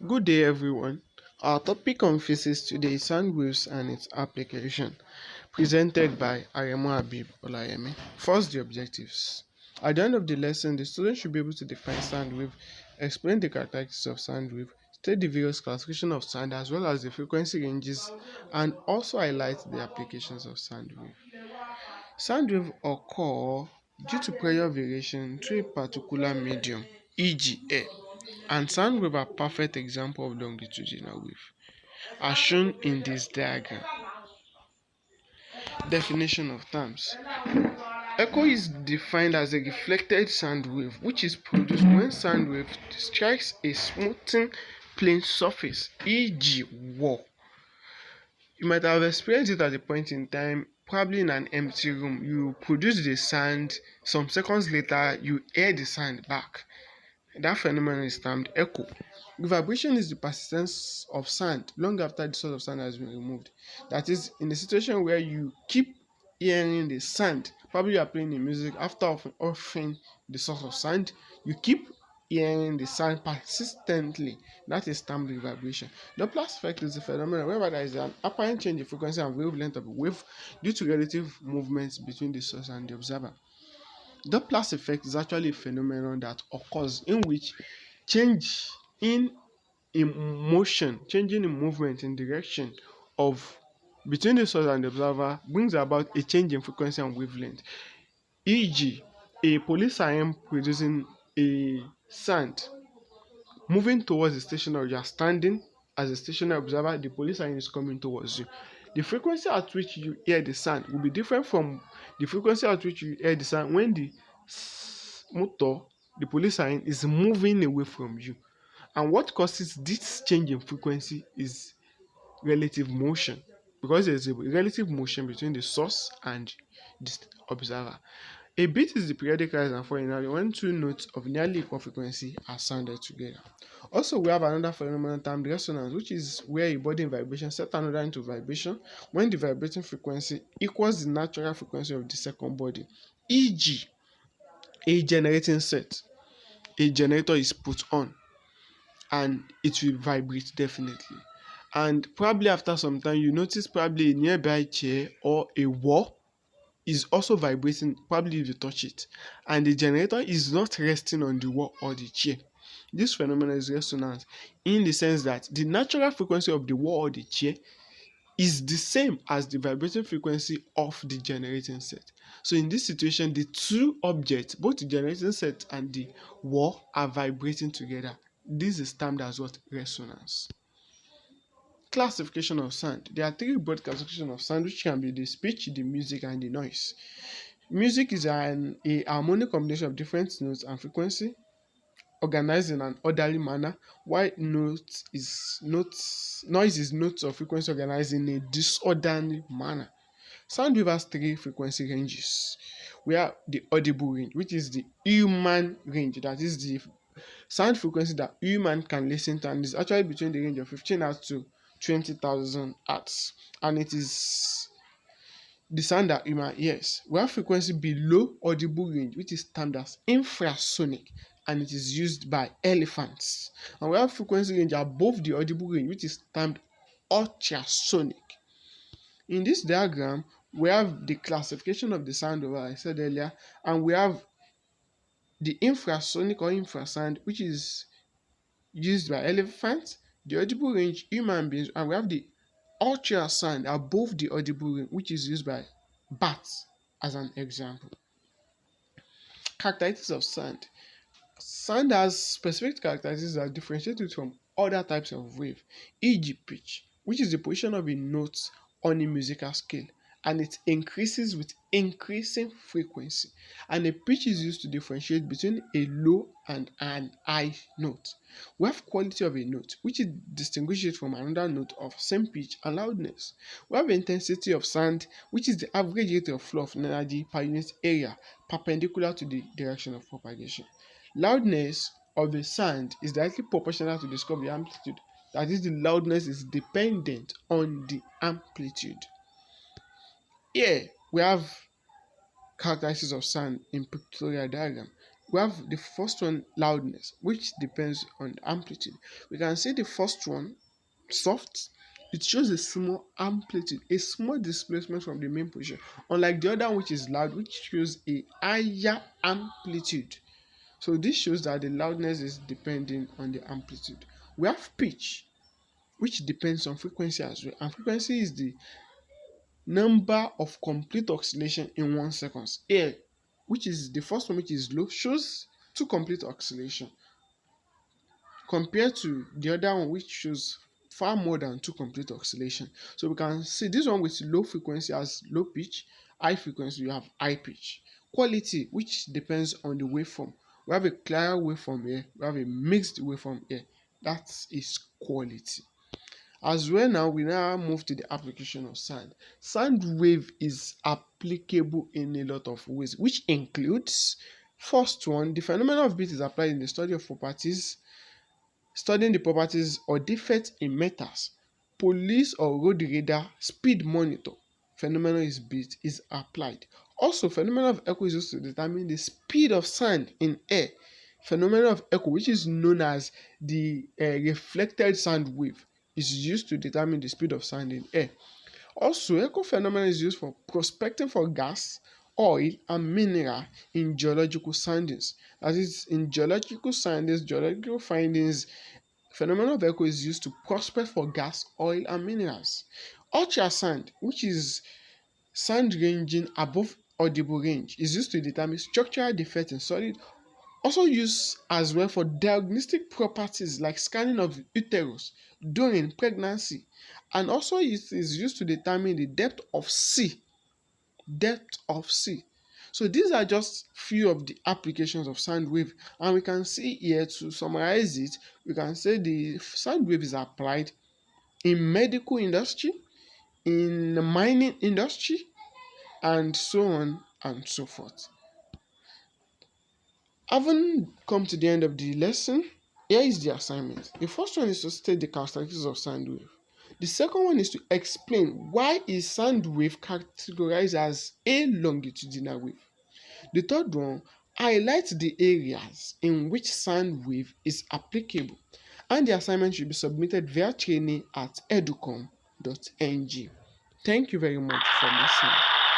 Good day, everyone. Our topic on physics today is sound waves and its application, presented by Aremu Habib Olayemi. First, the objectives. At the end of the lesson, the student should be able to define sound wave, explain the characteristics of sound wave, state the various classification of sound as well as the frequency ranges, and also highlight the applications of sound wave. Sound wave occur due to pressure variation through a particular medium, e.g. air, and sound wave are perfect example of longitudinal wave, as shown in this diagram. Definition of terms. Echo is defined as a reflected sound wave which is produced when sound wave strikes a smoothing plane surface, e.g. wall. You might have experienced it at a point in time, probably in an empty room. You produce the sound, some seconds later you hear the sound back. That phenomenon is termed echo. The vibration is the persistence of sound long after the source of sound has been removed. That is, in a situation where you keep hearing the sound, probably you are playing the music, after offing the source of sound, you keep hearing the sound persistently. That is termed the vibration. Doppler effect is a phenomenon whereby there is an apparent change in frequency and wavelength of a wave due to relative movements between the source and the observer. Doppler effect is actually a phenomenon that occurs in which change in changing in movement in direction of between the source and the observer brings about a change in frequency and wavelength. E.g., a police siren producing a sound moving towards the station, or you are standing as a stationary observer, the police siren is coming towards you. The frequency at which you hear the sound will be different from the frequency at which you hear the sound when the motor, the police siren, is moving away from you. And what causes this change in frequency is relative motion, because there is a relative motion between the source and the observer. A beat is the periodic rise and fall in harmony when two notes of nearly equal frequency are sounded together. Also, we have another phenomenon termed resonance, which is where a body in vibration sets another into vibration when the vibrating frequency equals the natural frequency of the second body. E.g., a generating set. A generator is put on and it will vibrate definitely. And probably after some time, you notice probably a nearby chair or a wall is also vibrating, probably if you touch it, and the generator is not resting on the wall or the chair. This phenomenon is resonance in the sense that the natural frequency of the wall or the chair is the same as the vibrating frequency of the generating set. So in this situation, the two objects, both the generating set and the wall, are vibrating together. This is termed as what? Resonance. Classification of sound. There are three broad classifications of sound, which can be the speech, the music, and the noise. Music is a harmonic combination of different notes and frequency organized in an orderly manner, while noise is notes or frequency organized in a disorderly manner. Sound wave has three frequency ranges. We have the audible range, which is the human range, that is the sound frequency that human can listen to, and is actually between the range of 15 Hz to 20,000 Hz, and it is the sound that human hears. We have frequency below audible range, which is termed as infrasonic, and it is used by elephants. And we have frequency range above the audible range, which is termed ultrasonic. In this diagram, we have the classification of the sound wave, I said earlier, and we have the infrasonic or infrasound, which is used by elephants, the audible range, human beings, and we have the ultrasound above the audible range, which is used by bats as an example. Characteristics of sound. Sound has specific characteristics that differentiate it from other types of wave, e.g. pitch, which is the position of a note on a musical scale, and it increases with increasing frequency, and a pitch is used to differentiate between a low and an high note. We have quality of a note, which distinguishes it from another note of same pitch and loudness. We have intensity of sound, which is the average rate of flow of energy per unit area perpendicular to the direction of propagation. Loudness of the sound is directly proportional to the scope of the amplitude. That is, the loudness is dependent on the amplitude. Here we have characteristics of sound in pictorial diagram. we have the first one, loudness, which depends on the amplitude. We can see the first one, soft, it shows a small amplitude, a small displacement from the main position, unlike the other one, which is loud, which shows a higher amplitude. So this shows that the loudness is depending on the amplitude. We have pitch, which depends on frequency as well, and frequency is the number of complete oscillation in 1 second. Here, which is the first one, which is low, shows 2 complete oscillation, compared to the other one, which shows far more than 2 complete oscillation. So we can see this one with low frequency has low pitch, high frequency you have high pitch. Quality, which depends on the waveform. We have a clear waveform here, we have a mixed waveform here. That is quality. As well, now we now move to the application of sound. Sound wave is applicable in a lot of ways, which includes, first one, the phenomenon of beat is applied in the study of properties, studying the properties or defects in metals. Police or road radar speed monitor phenomenon is beat is applied. Also, phenomenon of echo is used to determine the speed of sound in air. Phenomenon of echo, which is known as the reflected sound wave, is used to determine the speed of sound in air. Also, echo phenomenon is used for prospecting for gas, oil, and mineral in geological soundings. That is, in geological soundings, geological findings, phenomenon of echo is used to prospect for gas, oil, and minerals. Ultrasound, which is sound ranging above audible range, is used to determine structural defects in solid. Also used as well for diagnostic properties like scanning of uterus during pregnancy, and also it is used to determine the depth of sea. So these are just few of the applications of sound wave, and we can see here, to summarize it, we can say the sound wave is applied in medical industry, in the mining industry, and so on and so forth. Having come to the end of the lesson, here is the assignment. The first one is to state the characteristics of sound wave. The second one is to explain why is sound wave categorized as a longitudinal wave. The third one highlights the areas in which sound wave is applicable, and the assignment should be submitted via training at educom.ng. Thank you very much for listening.